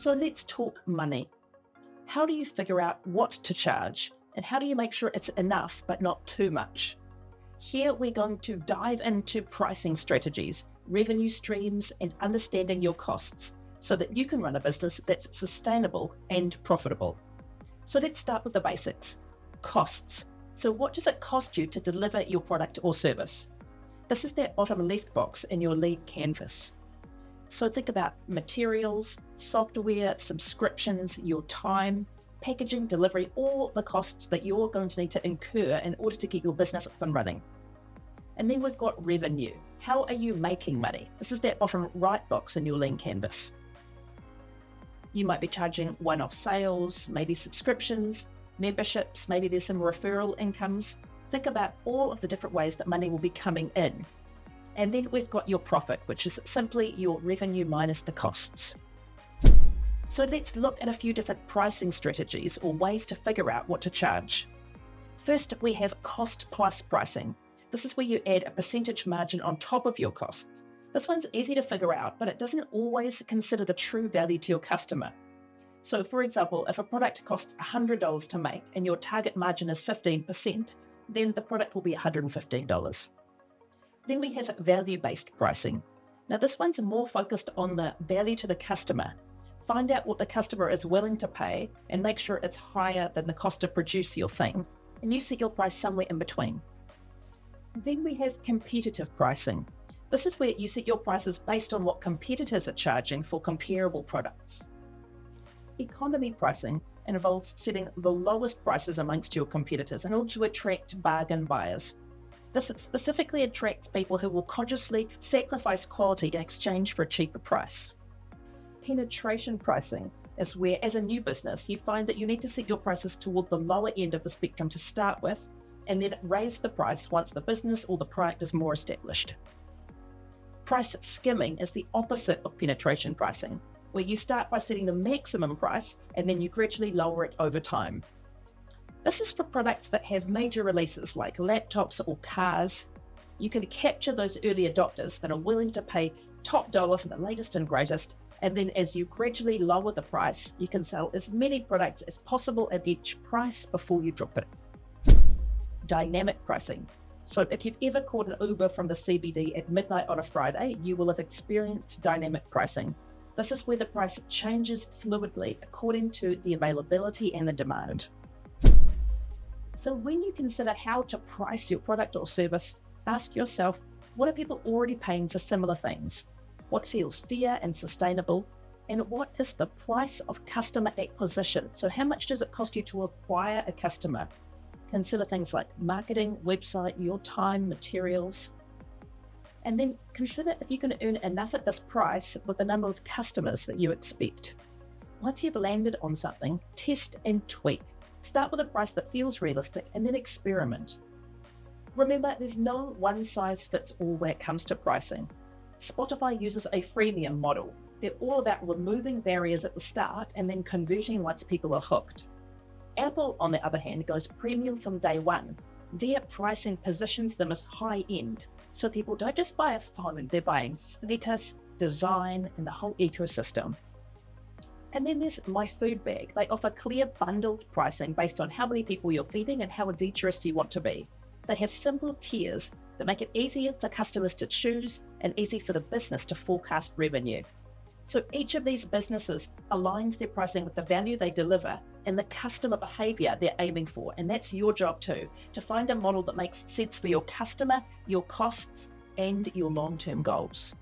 So let's talk money. How do you figure out what to charge? And how do you make sure it's enough but not too much? Here we're going to dive into pricing strategies, revenue streams, and understanding your costs so that you can run a business that's sustainable and profitable. So let's start with the basics. Costs. So what does it cost you to deliver your product or service? This is that bottom left box in your lead canvas. So think about materials, software, subscriptions, your time, packaging, delivery, all the costs that you're going to need to incur in order to get your business up and running. And then we've got revenue. How are you making money? This is that bottom right box in your lean canvas. You might be charging one-off sales, maybe subscriptions, memberships, maybe there's some referral incomes. Think about all of the different ways that money will be coming in. And then we've got your profit, which is simply your revenue minus the costs. So let's look at a few different pricing strategies or ways to figure out what to charge. First, we have cost plus pricing. This is where you add a percentage margin on top of your costs. This one's easy to figure out, but it doesn't always consider the true value to your customer. So for example, if a product costs $100 to make and your target margin is 15%, then the product will be $115. Then we have value-based pricing. Now this one's more focused on the value to the customer. Find out what the customer is willing to pay and make sure it's higher than the cost to produce your thing, and you set your price somewhere in between. Then we have competitive pricing. This is where you set your prices based on what competitors are charging for comparable products. Economy pricing involves setting the lowest prices amongst your competitors in order to attract bargain buyers. This specifically attracts people who will consciously sacrifice quality in exchange for a cheaper price. Penetration pricing is where, as a new business, you find that you need to set your prices toward the lower end of the spectrum to start with, and then raise the price once the business or the product is more established. Price skimming is the opposite of penetration pricing, where you start by setting the maximum price and then you gradually lower it over time. This is for products that have major releases like laptops or cars. You can capture those early adopters that are willing to pay top dollar for the latest and greatest, and then as you gradually lower the price, you can sell as many products as possible at each price before you drop it. Dynamic pricing. So if you've ever caught an Uber from the CBD at midnight on a Friday, you will have experienced dynamic pricing. This is where the price changes fluidly according to the availability and the demand. So when you consider how to price your product or service, ask yourself, what are people already paying for similar things? What feels fair and sustainable? And what is the price of customer acquisition? So how much does it cost you to acquire a customer? Consider things like marketing, website, your time, materials. And then consider if you can earn enough at this price with the number of customers that you expect. Once you've landed on something, test and tweak. Start with a price that feels realistic and then experiment. Remember, there's no one size fits all when it comes to pricing. Spotify uses a freemium model. They're all about removing barriers at the start and then converting once people are hooked. Apple, on the other hand, goes premium from day one. Their pricing positions them as high end. So people don't just buy a phone, they're buying status, design, and the whole ecosystem. And then there's My Food Bag. They offer clear bundled pricing based on how many people you're feeding and how adventurous you want to be. They have simple tiers that make it easier for customers to choose and easy for the business to forecast revenue. So each of these businesses aligns their pricing with the value they deliver and the customer behavior they're aiming for. And that's your job too, to find a model that makes sense for your customer, your costs, and your long-term goals.